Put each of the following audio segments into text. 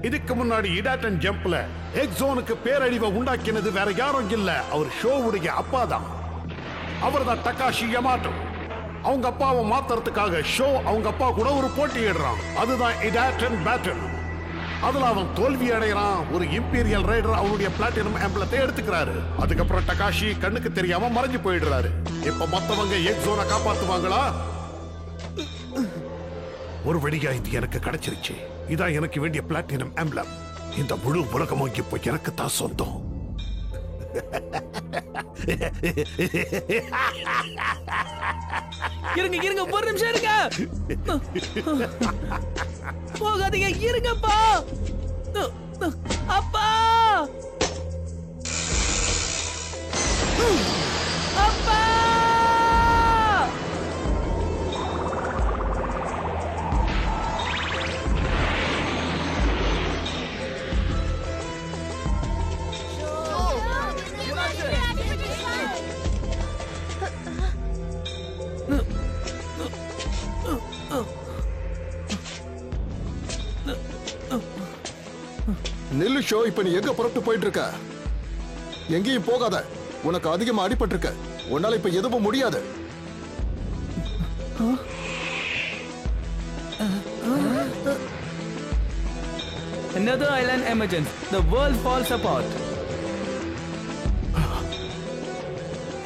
இதுக்கு முன்னாடி இடாட்டன் ஜம்ப்ல எக்ஸோனுக்கு பேரழிவை உண்டாக்கினது வேற யாரும் இல்ல, அவர் ஷோவுடைய அப்பா தான். அவர் தான் டகாஷி யமாட்டோ. அவங்க அப்பாவை மாத்துறதுக்காக ஷோ அவங்க அப்பா கூட ஒரு போட்டியிடுறான். அதுதான் இடாட்டன் பேட்டில். அதுல அவன் தோல்வி அடைகிறான். ஒரு இம்பீரியல் ரைடர் அவனுடைய பிளாட்டினம் எம்பளத்தை எடுத்துக்கிறாரு. அதுக்கப்புறம் டகாஷி கண்ணுக்கு தெரியாம மறைஞ்சு போயிடுறாரு. இப்ப மத்தவங்க எக்ஸோனை காப்பாத்துவாங்களா? ஒரு வழியா இது எனக்கு கிடைச்சிருச்சு. இதான் எனக்கு வேண்டிய பிளாட்டினம் எம்பளம். இந்த முழு உலகமும் இப்போ எனக்கு தான் சொந்தம். இருங்க இருங்க, ஒரு நிமிஷம் இருங்க. போகாதீங்க, இருங்கப்பா. அப்பா அப்பா நில்லு ஷோ. இப்ப நீ எங்க புறப்பட்டு போயிட்டு இருக்க? எங்கேயும் போகாத. உனக்கு அதிகமா அடிபட்டு இருக்க. உன்னால இப்ப எதுவும் முடியாது. Another island emergence. The world falls apart.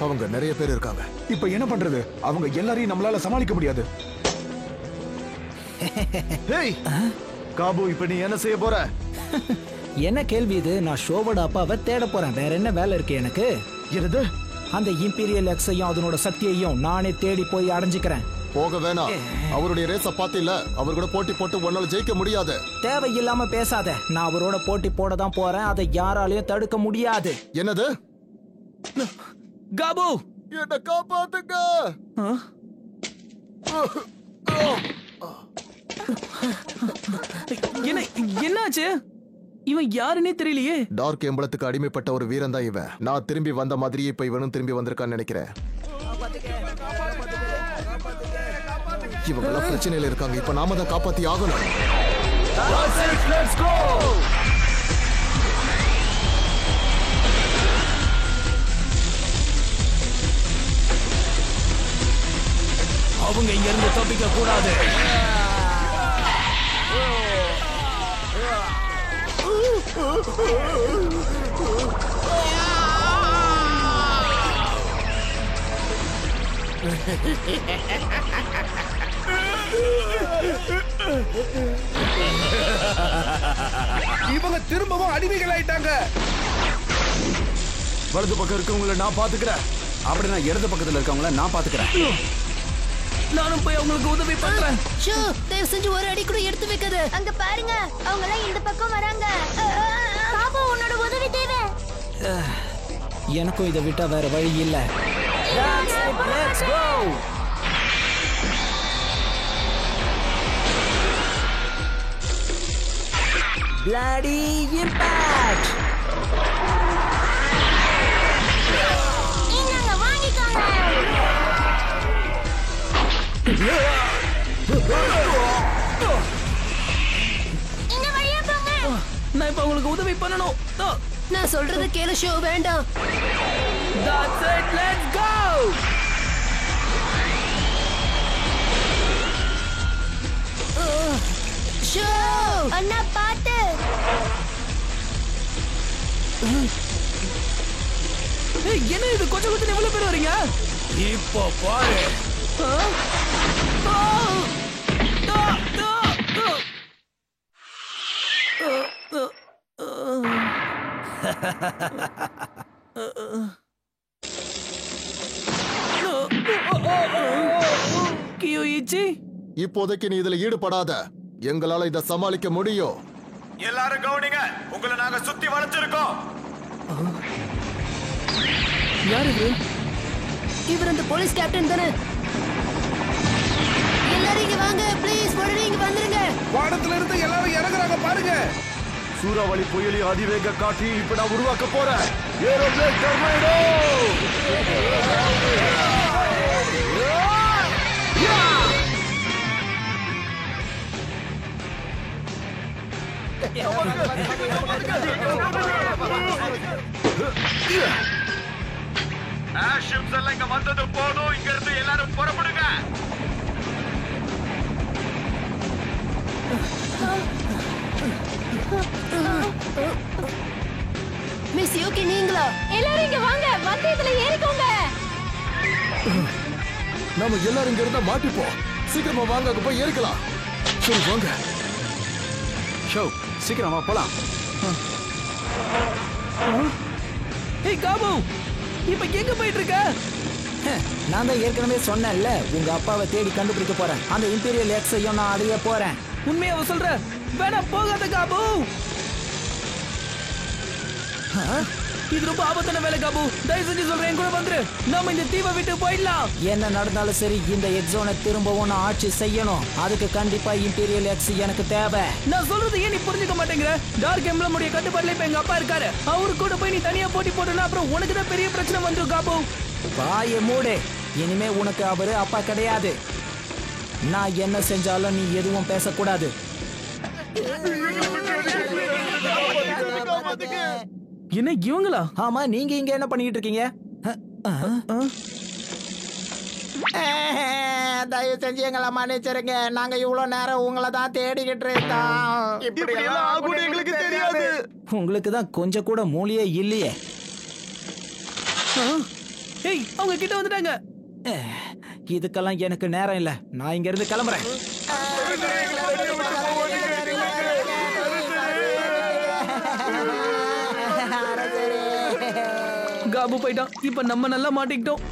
அவங்க நிறைய பேர் இருக்காங்க. இப்ப என்ன பண்றது? அவங்க எல்லாரையும் நம்மளால சமாளிக்க முடியாது. ஹேய் காபு, இப்ப நீ என்ன செய்ய போற? என்ன கேள்வி இது? நான் ஷோவோட அப்பாவை தேட போறேன். வேற என்ன வேலை இருக்கு எனக்கு? என்னது? அந்த இம்பீரியல் எக்ஸையும் அதனோட சக்தியையும் நானே தேடி போய் அடைஞ்சுக்கிறேன். போக வேணாம். அவருடைய ரேஸ பாத்தில. அவர் கூட போட்டி போட்டு ஒன்னால ஜெயிக்க முடியாது. தேவையில்லாம பேசாத. நான் அவரோட போட்டி போட தான் போறேன். அதை யாராலையும் தடுக்க முடியாது. என்னது? காபு, என்ன காப்பாத்துங்க. என்ன என்னாச்சு? இவன் யாருன்னே தெரியலையே. டார்க் எம்பளத்துக்கு அடிமைப்பட்ட ஒரு வீரன் தான் இவன். நான் திரும்பி வந்த மாதிரியே இப்ப இவனும் திரும்பி வந்திருக்கான்னு நினைக்கிறேன். இவங்க எல்லாம் பிரச்சனையில இருக்காங்க. இப்ப நாம தான் காப்பாத்தி ஆகணும். அவங்க இங்க இருந்து தப்பிக்க கூடாது. இவங்க திரும்பவும் அடிமைகள் ஆயிட்டாங்க. வலது பக்கம் இருக்கவங்கள நான் பாத்துக்கிறேன். அப்படி நான் இடது பக்கத்துல இருக்கவங்கள நான் பாத்துக்கிறேன். நானும் போய் அவங்களுக்கு உதவி பண்றேன். ஷோ, தயவு செஞ்சு ஒரு அடி கூட எடுத்து வைக்காத. அங்க பாருங்க, அவங்க எல்லாம் இந்த பக்கம் வராங்க. பாபு, உன்னோட உதவி தேவை. எனக்கும் இதை விட்டா வேற வழி இல்ல. Let's go. Bloody impact. இங்க வாங்கிக்கோங்க. இந்த வழியா போங்க. நான் இப்ப அவங்களுக்கு உதவி பண்ணணும். நான் சொல்றது கேளு ஷோ, வேண்டாம். That's it, let's go. Show, அண்ணா பாத்து. என்ன இது? கொஞ்சம் கொஞ்சம் எவ்வளவு பேர் வரீங்க? இப்போ பாரு. கியோயிச்சி, இப்போதைக்கு நீ இதுல ஈடுபடாத. எங்களால இதை சமாளிக்க முடியும். எல்லாரும் கவனிங்க. உங்களை நாங்க சுத்தி வளைச்சிருக்கோம். யார் இது? இவர் அந்த போலீஸ் கேப்டன் தானே? எல்லாரும் இங்க வாங்க ப்ளீஸ். உடனே இங்க வந்துருங்க. வானத்துல இருந்து எல்லாரும் இறங்குறாங்க பாருங்க. சூறாவளி புயலி அதிவேக காட்டி இப்ப நான் உருவாக்க போறேன். ஏரோப்ளேன் டர்மைடோ. இங்க வந்தது போதும். இங்க இருந்து எல்லாரும் புறப்படுங்க. மிஸ் யூகி நீங்களா? எல்லாரும் இங்க வாங்க, வந்து இதுல ஏறிக்கோங்க. நாம எல்லாரும் இங்க இருந்தா மாட்டிப்போம். சீக்கிரமா வாங்க, அங்க போய் ஏறிக்கலாம். சரி வாங்க. ஷோ சீக்கிரமா போலாம். ஏய் காபு, இப்ப எங்க போயிட்டு இருக்க? நான் தான் ஏற்கனவே சொன்னேன்ல, உங்க அப்பாவை தேடி கண்டுபிடிக்க போறேன். அந்த இம்பீரியல் எக்ஸையும் நான் அடைய போறேன். உண்மையாவ சொல்ற? வேணா போகாத காபு. இது ரொம்ப ஆபத்தான வேலை காபு. தயவு செஞ்சு சொல்றேன், என் கூட வந்துரு. நாம இந்த தீவை விட்டு போயிடலாம். என்ன நடந்தாலும் சரி, இந்த எக்ஸோனை திரும்பவும் நான் ஆட்சி செய்யணும். அதுக்கு கண்டிப்பா இம்பீரியல் எக்ஸ் எனக்கு தேவை. நான் சொல்றது ஏன் நீ புரிஞ்சுக்க மாட்டேங்கிற? டார்க் எம்ப்ளமுடைய கட்டுப்பாடுல இப்ப எங்க அப்பா இருக்காரு. அவரு கூட போய் நீ தனியா போட்டி போட்டனா அப்புறம் உனக்கு தான் பெரிய பிரச்சனை வந்துரும் காபு. வாயை மூடு. இனிமே உனக்கு அவரு அப்பா கிடையாது. நான் என்ன செஞ்சாலும் நீ எதுவும் பேசக்கூடாது. என்ன இவங்களா? ஆமா, நீங்க இங்க என்ன பண்ணிட்டு இருக்கீங்க? தயவு செஞ்சு எங்களை மன்னிச்சிருங்க. நாங்க இவ்வளவு நேரம் உங்களை தான் தேடிக்கிட்டு இருக்கோம். இப்படி எல்லாம் ஆகும்னு எங்களுக்கு தெரியாது. உங்களுக்கு தான் கொஞ்சம் கூட மூளையே இல்லையே. ஏய், அவங்க கிட்ட வந்துட்டாங்க. இதுக்கெல்லாம் எனக்கு நேரம் இல்ல. நான் இங்க இருந்து கிளம்புறேன். காபு போயிட்டான். இப்ப நம்ம நல்லா மாட்டிக்கிட்டோம்.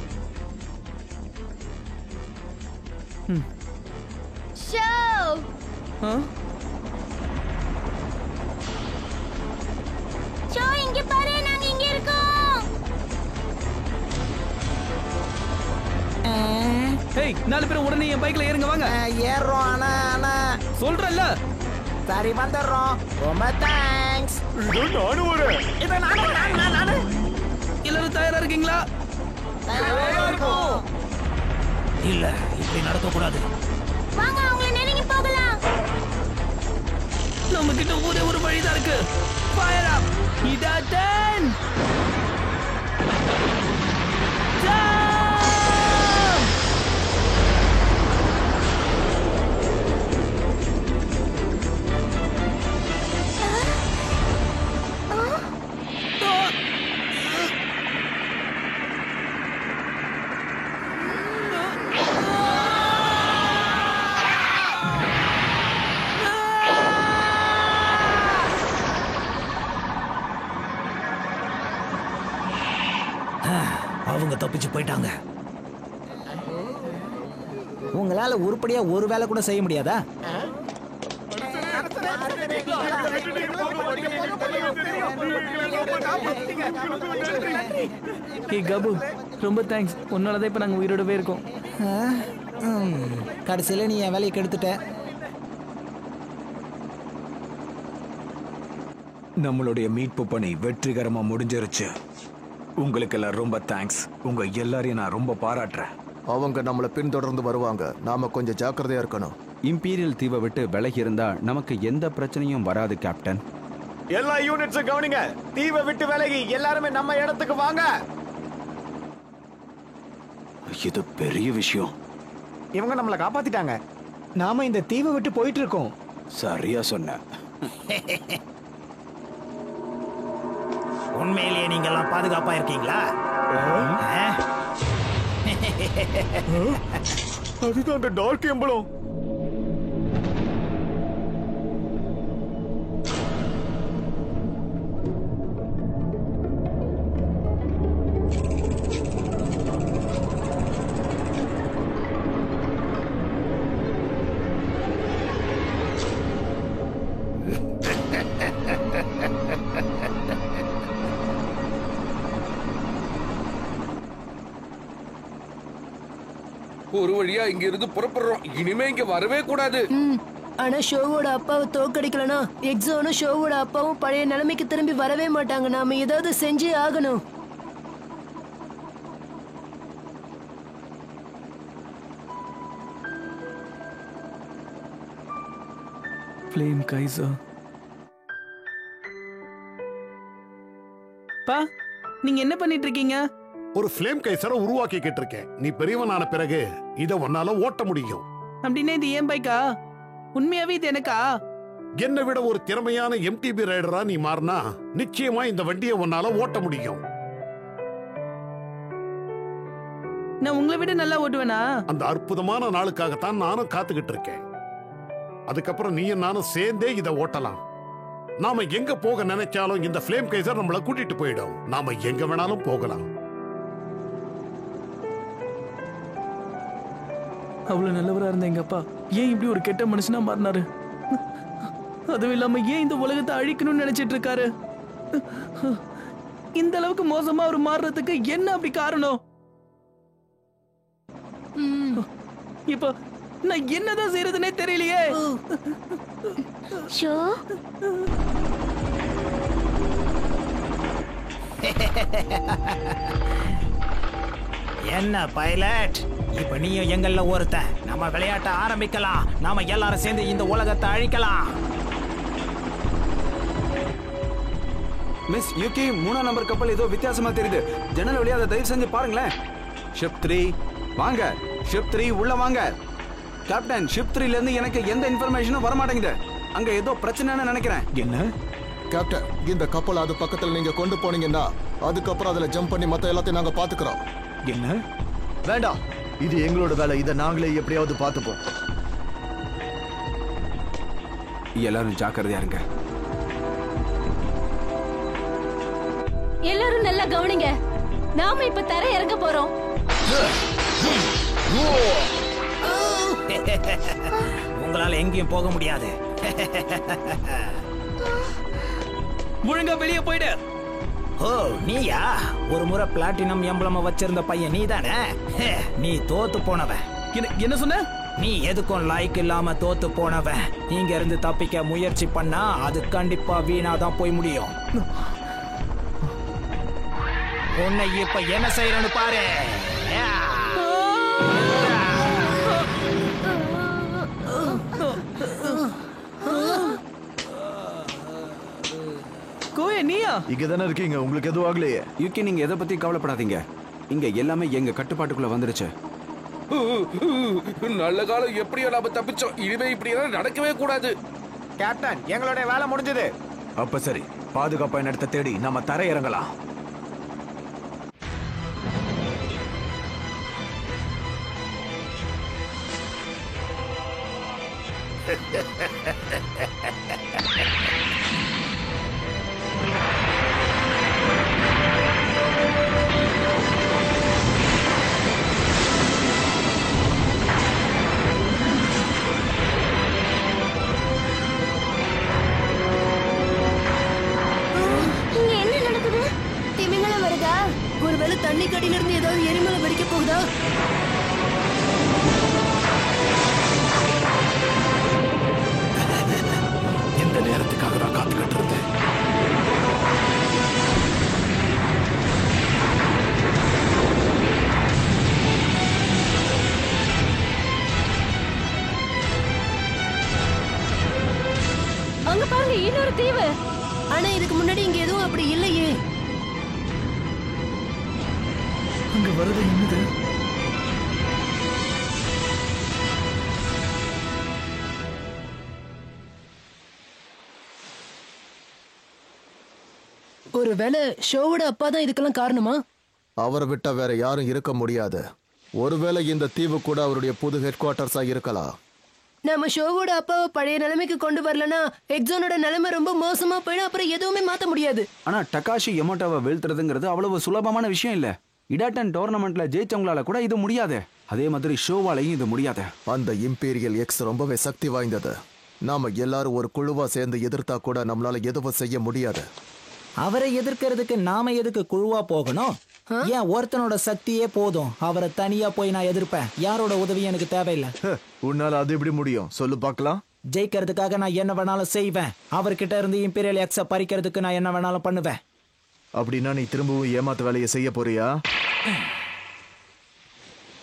ஷோ ஷோ இங்க பாரு, நாங்க இங்க இருக்கோம். ஏய், 4 பேரும் உடனே என் பைக்ல ஏறுங்க வாங்க. ஏறோம். ஆனா சொல்றேன்ல. சரி வந்துடுறோம். ரொம்ப தேங்க்ஸ். நானும் வரேன். இது நானு. எல்லாரும் தயாரா இருக்கீங்களா? இல்ல, இப்படி நடக்க கூடாது. வாங்க, அவங்கள நெருங்கி போகலாம். நம்ம கிட்ட ஒரே ஒரு வழிதான் இருக்கு. ஃபயர் அப். இதா 10. அவங்க தப்பிச்சு போயிட்டாங்க. உங்களால உருப்படியா ஒரு வேலை கூட செய்ய முடியாதா? ஏய் கபு, ரொம்ப தேங்க்ஸ். உன்னாலதான் இப்ப நாங்க உயிரோடவே இருக்கோம். கடைசியில நீ என் வேலையை கெடுத்துட்ட. நம்மளுடைய மீட்பு பணி வெற்றிகரமா முடிஞ்சிருச்சு. உங்களுக்கெல்லாம் ரொம்ப தேங்க்ஸ். உங்க எல்லாரையும் நான் ரொம்ப பாராட்டுறேன். அவங்க நம்மளை பின்தொடர்ந்து வருவாங்க. நாம கொஞ்சம் ஜாக்கிரதையா இருக்கணும். இம்பீரியல் தீவை விட்டு விலகி இருந்தா நமக்கு எந்த பிரச்சனையும் வராது கேப்டன். எல்லா யூனிட்ஸும் கவனிங்க. தீவை விட்டு விலகி எல்லாருமே நம்ம இடத்துக்கு வாங்க. இது பெரிய விஷயம். இவங்க நம்மளை காப்பாத்திட்டாங்க. நாம இந்த தீவை விட்டு போயிட்டு இருக்கோம். சரியா சொன்ன. உண்மையிலேயே நீங்க எல்லாம் பாதுகாப்பா இருக்கீங்களா? அதுதான் அந்த டார்க் எம்பளம். ஒரு வழியா இங்க இருந்து புறப்படுறோம். இனிமே இங்க வரவே கூடாது. ஆனா ஷோவோட அப்பாவை தோக்கடிக்கலனா எக்ஸோனும் ஷோவோட அப்பாவும் பழைய நிலைமைக்கு திரும்பி வரவே மாட்டாங்க. நாம ஏதாவது செஞ்சே ஆகணும். Flame Kaiser. பா, நீங்க என்ன பண்ணிட்டு இருக்கீங்க? ஒரு ஃப்ளேம் கைசரை உருவாக்கிக்கிட்டு இருக்கேன். நீ பெரியவனான பிறகு இத உன்னால ஓட்ட முடியும். அப்படின்னா இது ஏன் பைக்கா? உண்மையாவே இது எனக்கா? என்னை விட ஒரு திறமையான எம்டிபி ரைடரா நீ மாறினா நிச்சயமா இந்த வண்டியை உன்னால ஓட்ட முடியும். நான் உங்களை விட நல்லா ஓட்டுவேனா? அந்த அற்புதமான நாளுக்காகத்தான் நானும் காத்துக்கிட்டு இருக்கேன். அதுக்கப்புறம் நீயும் நானும் சேர்ந்தே இதை ஓட்டலாம். நாம எங்க போக நினைச்சாலும் இந்த ஃப்ளேம் கைசர் நம்மள கூட்டிட்டு போயிடும். நாம எங்க வேணாலும் போகலாம். அவ்வளவு நல்லவரா இருந்த எங்க அப்பா ஏன் இப்படி ஒரு கெட்ட மனுஷனா மாறினாரு? அதுவும் இல்லாம ஏன் இந்த உலகத்தை அழிக்கணும்னு நினைச்சிட்டு இருக்காரு? இந்த அளவுக்கு மோசமா அவர் மாறுறதுக்கு என்ன அப்படி காரணம்? இப்ப நான் என்னதான் செய்யறதுனே தெரியலையே. என்ன பைலட், இப்ப நீயும் எங்கள்ல ஒருத்த. நம்ம விளையாட்ட ஆரம்பிக்கலாம். நாம எல்லாரும் சேர்ந்து இந்த உலகத்தை அழிக்கலாம். மிஸ் யூகி, 3ஆம் நம்பர் கப்பல் ஏதோ வித்தியாசமா தெரியுது. ஜன்னல் வழியா அதை தயவு செஞ்சு பாருங்களேன். ஷிப் 3 வாங்க. ஷிப் 3 உள்ள வாங்க. கேப்டன், ஷிப் 3ல இருந்து எனக்கு எந்த இன்ஃபர்மேஷனும் வர மாட்டேங்குது. அங்க ஏதோ பிரச்சனைன்னு நினைக்கிறேன். என்ன கேப்டன், இந்த கப்பல் அது பக்கத்துல நீங்க கொண்டு போனீங்கன்னா அதுக்கப்புறம் அதுல ஜம்ப் பண்ணி மத்த எல்லாத்தையும் நாங்க பாத்துக்கிறோம். என்ன? வேண்டாம், இது எங்களோட வேலை. இதை நாங்களே எப்படியாவது பார்த்துப்போம். எல்லாரும் ஜாக்கிரதையா இருங்க. எல்லாரும் நல்லா கவனிங்க. நாம இப்ப தரை இறங்க போறோம். உங்களால எங்கேயும் போக முடியாது. ஒழுங்கா வெளியே போயிடு. ஓ, நீயா? ஒரு முறை பிளாட்டினம் எம்பளம் வச்சிருந்த பையன் நீ தானே? நீ தோத்து போனவன். என்ன சொன்ன? நீ எதுக்கும் லாய்க்கு இல்லாம தோத்து போனவன். நீங்க இருந்து தப்பிக்க முயற்சி பண்ணா அது கண்டிப்பா வீணாதான் போய் முடியும். உன்னை இப்ப என்ன செய்யறன்னு பாரு. கோய, நீயா? இங்க தானே இருக்கீங்க, உங்களுக்கு எதுவும் ஆகலையே. யூகி, நீங்க எதை பத்தி கவலைப்படாதீங்க. இங்க எல்லாமே எங்க கட்டுப்பாட்டுக்குள்ள வந்துருச்சு. நல்ல காலம் எப்படியோ நாம தப்பிச்சோம். இனிமே இப்படி எல்லாம் நடக்கவே கூடாது. கேப்டன், எங்களுடைய வேலை முடிஞ்சது. அப்ப சரி, பாதுகாப்பான இடத்தை தேடி நம்ம தரை இறங்கலாம். ஒருவேளை தண்ணி கடியில இருந்து ஏதாவது எரிமலை வெடிக்க போகுதா? இந்த நேரத்துக்காக நான் காத்துக்கிட்டு இருந்தேன். அங்க பாருங்க, இன்னொரு தீவு. ஆனா இதுக்கு முன்னாடி இங்க எதுவும் அப்படி இல்லையே. அங்க வருது என்னது? ஒருவேளை ஷோவோட அப்பா தான் இதுக்கெல்லாம் காரணமா? அவரை விட்டா வேற யாரும் இருக்க முடியாது. ஒருவேளை இந்த தீவு கூட அவருடைய புது ஹெட் குவார்டர்ஸா இருக்கலாம். நம்ம ஷோவோட அப்பாவை பழைய நிலைமைக்கு கொண்டு வரலனா எக்ஸோனோட நிலைமை ரொம்ப மோசமா போயிடும். அப்புறம் எதுவுமே மாத்த முடியாது. ஆனா டகாஷி யமோட்டோவை வீழ்த்துறதுங்கிறது அவ்வளவு சுலபமான விஷயம் இல்ல. இடாட்டன் டோர்னமெண்ட்ல ஜெயிச்சவங்களால கூட இது முடியாது. அதே மாதிரி ஷோவாலையும் இது முடியாது. அந்த இம்பீரியல் எக்ஸ் ரொம்பவே சக்தி வாய்ந்தது. நாம எல்லாரும் ஒரு குழுவா சேர்ந்து எதிர்த்தா கூட நம்மளால எதுவும் செய்ய முடியாது. அவரை எதிர்க்கிறதுக்கு நாம எதுக்கு குழுவா போகணும்? ஏன் ஒருத்தனோட சக்தியே போதும். அவரை தனியா போய் நான் எதிர்ப்பேன். யாரோட உதவியும் எனக்கு தேவையில்லை. உன்னால அது எப்படி முடியும் சொல்லு பார்க்கலாம். ஜெயிக்கிறதுக்காக நான் என்ன வேணாலும் செய்வேன். அவர்கிட்ட இருந்து இம்பீரியல் எக்ஸ பறிக்கிறதுக்கு நான் என்ன வேணாலும் பண்ணுவேன். அப்படின்னா நீ திரும்பவும் ஏமாத்து வேலையை செய்ய போறியா?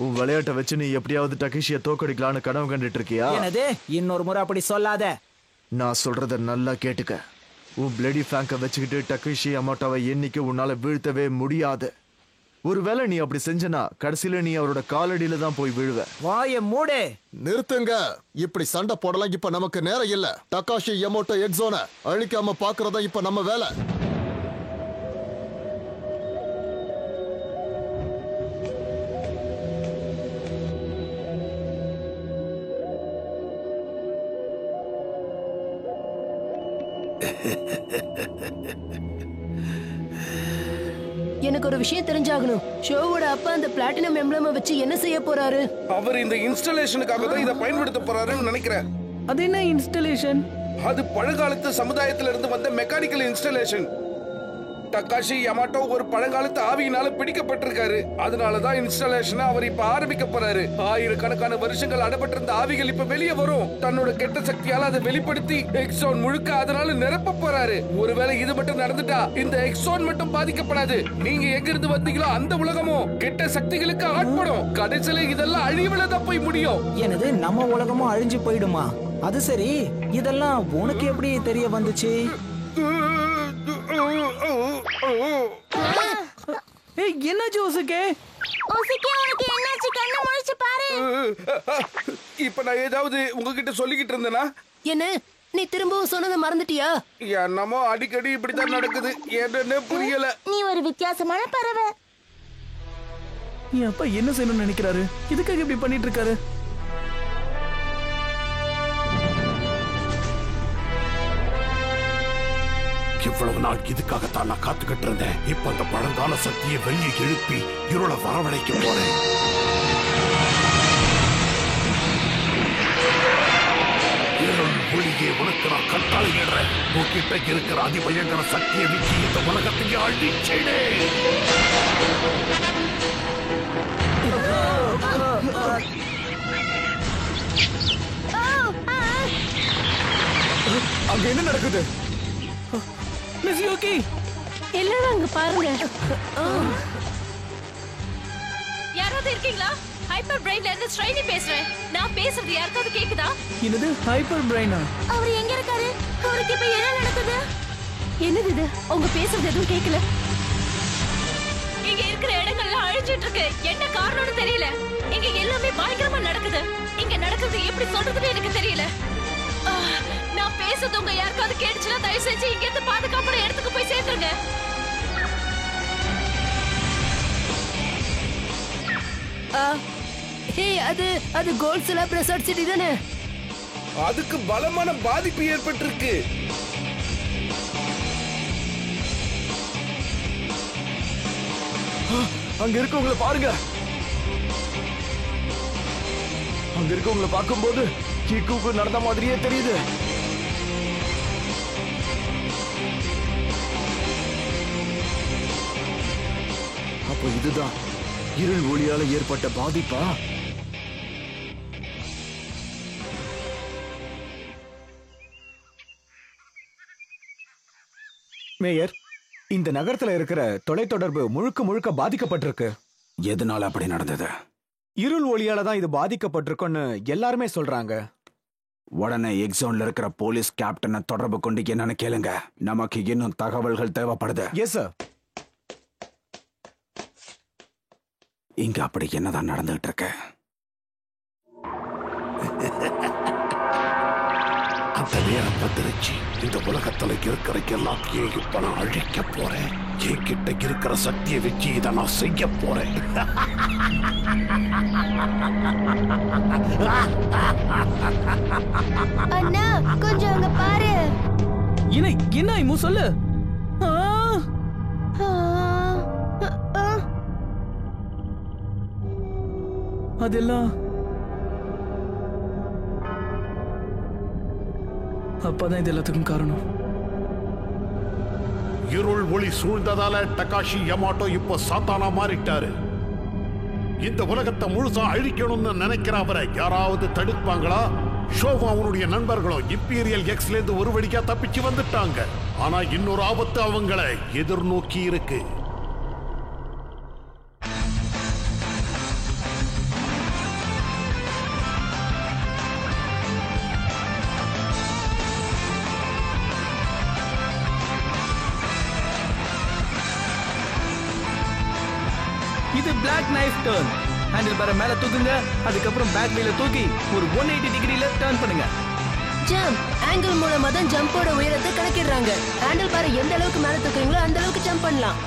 உன் விளையாட்டை வச்சு நீ எப்படியாவது டகிஷியை தோக்கடிக்கலான்னு கனவு கண்டுட்டு இருக்கியா? என்னது? இன்னொரு முறை அப்படி சொல்லாத. நான் சொல்றத நல்லா கேட்டுக்க. உன் பிளடி ஃபேங்கை வச்சுக்கிட்டு டகிஷி யமோட்டோவை என்னைக்கு உன்னால வீழ்த்தவே முடியாது. ஒருவேளை நீ அப்படி செஞ்சனா கடைசியில நீ அவரோட காலடியில தான் போய் விழுவ. வாய மூடு. நிறுத்துங்க. இப்படி சண்டை போடலாம் இப்ப நமக்கு நேரம் இல்ல. டகாஷி யமோட்டோ எக்ஸோனை அழிக்காம பாக்குறதா இப்ப நம்ம வேலை. எனக்கு ஒரு விஷயம் தெரிஞ்சாகணும். ஷோவோட அப்பா அந்த பிளாட்டினம் எம்ப்ளம வச்சு என்ன செய்ய போறாரு? அவர் இந்த இன்ஸ்டாலேஷனுக்காக தான் இதை பயன்படுத்த போறாருன்னு நினைக்கிறேன். அது என்ன இன்ஸ்டாலேஷன்? அது பழங்காலத்து சமுதாயத்துல இருந்து வந்த மெக்கானிக்கல் இன்ஸ்டாலேஷன். டகாஷி யமாட்டோ ஒரு பழங்காலத்து ஆவியினால பிடிக்கப்பட்டிருக்காரு. அதனாலதான் இன்ஸ்டாலேஷனை அவர் இப்ப ஆரம்பிக்க போறாரு. ஆயிரக்கணக்கான வருஷங்கள் அடப்பட்டிருந்த ஆவிகள் இப்ப வெளியே வரும். தன்னோட கெட்ட சக்தியால அதை வெளிப்படுத்தி எக்ஸோன் முழுக்க அதனால நிரப்ப போறாரு. ஒருவேளை இது மட்டும் நடந்துட்டா இந்த எக்ஸோன் மட்டும் பாதிக்கப்படாது. நீங்க எங்க இருந்து வந்தீங்களோ அந்த உலகமும் கெட்ட சக்திகளுக்கு ஆட்படும். கடைசியில இதெல்லாம் அழிவுலதான் போய் முடியும். எனது நம்ம உலகமும் அழிஞ்சு போயிடுமா? அது சரி, இதெல்லாம் உனக்கு எப்படி தெரிய வந்துச்சு? என்னாச்சு ஓசுகே? ஓசுகே, உனக்கு என்னாச்சு? கண்ணை முழிச்சு பாரு. இப்ப நான் ஏதாவது உங்ககிட்ட சொல்லிக்கிட்டு இருந்தேனா? என்ன, நீ திரும்பவும் சொன்னதை மறந்துட்டியா? என்னமோ அடிக்கடி இப்படித்தான் நடக்குது. என்னன்னு புரியல. நீ ஒரு வித்தியாசமான பறவை. என் அப்பா என்ன செய்யணும்னு நினைக்கிறாரு? இதுக்காக இப்படி பண்ணிட்டு இருக்காரு? இவ்வளவு நாள் இதுக்காகத்தான் நான் காத்துக்கிட்டு இருந்தேன். இப்ப அந்த பழங்கால சக்தியை வெளியே எழுப்பி இருளை வரவழைக்க போறேன். இருள் ஒளியே உனக்கு நான் கட்டளையிடுறேன். உன்கிட்ட இருக்கிற அதிபயங்கர சக்தியை வச்சு இந்த உலகத்தையே அழிச்சிடு. அங்க என்ன நடக்குது? மிஸ் யூகி, எல்லாரும் அங்க பாருங்க. யாராவது இருக்கீங்களா? ஹைப்பர் பிரெயின்ல இருந்து ஸ்ட்ரைனி பேசுறேன். நான் பேசுறது யாருக்காவது கேக்குதா? என்னது ஹைப்பர் பிரெயினா? அவர் எங்க இருக்காரு? அவருக்கு இப்ப என்ன நடக்குது? என்னது இது? அவங்க பேசுறது எதுவும் கேட்கல. இங்க இருக்கிற இடங்கள்லாம் அழிஞ்சிட்டு இருக்கு. என்ன காரணம்னு தெரியல. இங்க எல்லாமே பயங்கரமா நடக்குது. இங்க நடக்குது எப்படி சொல்றதுன்னு எனக்கு தெரியல. நான் பேசுறது உங்க யாருக்காவது கேட்டுச்சுன்னா தயவு செஞ்சு இங்க இருந்து பாதுகாப்பான இடத்துக்கு போய் சேர்த்துருங்க. அது கோல்ட்ஸ்லா பிரசாட் சிட்டி தானே? அதுக்கு பலமான பாதிப்பு ஏற்பட்டிருக்கு. அங்க இருக்கவங்கள பாருங்க. அங்க இருக்கவங்கள பார்க்கும்போது கிக்குக்கு நடந்த மாதிரியே தெரியுது. அப்போ இதுதான் இருள் ஒளியால ஏற்பட்ட பாதிப்பா? மேயர், இந்த நகரத்துல இருக்கிற தொலைத்தொடர்பு முழுக்க முழுக்க பாதிக்கப்பட்டிருக்கு. எதனால அப்படி நடந்தது? இருள் ஒளியால தான் இது பாதிக்கப்பட்டிருக்குன்னு எல்லாருமே சொல்றாங்க. உடனே எக்ஸோன்ல இருக்கிற போலீஸ் கேப்டனை தொடர்பு கொண்டு என்னன்னு கேளுங்க. நமக்கு இன்னும் தகவல்கள் தேவைப்படுது. Yes sir. இங்க அப்படி என்னதான் நடந்துட்டு இருக்கு? அந்த நேரம் வந்துருச்சு. இந்த உலகத்துல இருக்கிற எல்லாத்தையும் இப்ப நான் அழிக்க போறேன். என்கிட்ட இருக்கிற சக்தியை வச்சு இதை நான் செய்ய போறேன். அண்ணா, கொஞ்சம் அங்க பாரு. என்ன இம்மு சொல்லு. அதெல்லாம் அப்பதான் இது எல்லாத்துக்கும் காரணம். இருள் ஒளி சூழ்ந்ததால டகாஷி யமாட்டோ இப்ப சாத்தானா மாறிட்டாரு. இந்த உலகத்தை முழுசா அழிக்கணும்னு நினைக்கிற அவரை யாராவது தடுப்பாங்களா? ஷோவும் அவனுடைய நண்பர்களும் இம்பீரியல் எக்ஸ்ல இருந்து ஒரு வழியா தப்பிச்சு வந்துட்டாங்க. ஆனா இன்னொரு ஆபத்து அவங்களை எதிர்நோக்கி இருக்கு. Jack knife turn. ஹேண்டில் பாரை மேல தூக்குங்க, அதுக்கப்புறம் பேக் வீல தூக்கி ஒரு 180 டிகிரில டர்ன் பண்ணுங்க. ஜம்ப் ஆங்கிள் மூலமா தான் ஜம்போட உயரத்தை கணக்கிடுறாங்க. ஹேண்டில் பாரை எந்த அளவுக்கு மேல தூக்குறீங்களோ அந்த அளவுக்கு ஜம்ப் பண்ணலாம்.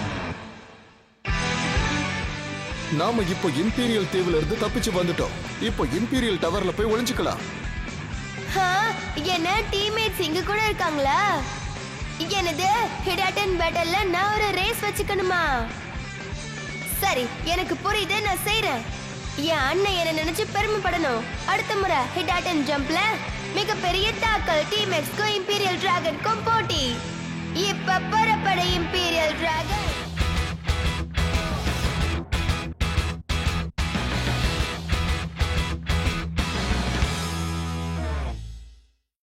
நாம இப்போ இம்பீரியல் தீவுல இருந்து தப்பிச்சு வந்துட்டோம். இப்போ இம்பீரியல் டவர்ல போய் ஒளிஞ்சுக்கலாம். என்ன டீம்மேட்ஸ் இங்க கூட இருக்காங்களா? என்னது ஹிடாட்டன் பேட்டல்ல நான் ஒரு ரேஸ் வச்சுக்கணுமா? சரி, எனக்கு புரியுது, நான் செய்றேன். என் அண்ணன் என்ன நினைச்சு பெருமைப்படணும். அடுத்த முறை ஹிடாட்டன் ஜம்ப்ல மிகப்பெரிய டாக்கல் டீம்மேட்ஸ்க்கும் இம்பீரியல் டிராகனுக்கும் போட்டி. இப்ப புறப்பட இம்பீரியல் டிராகன்.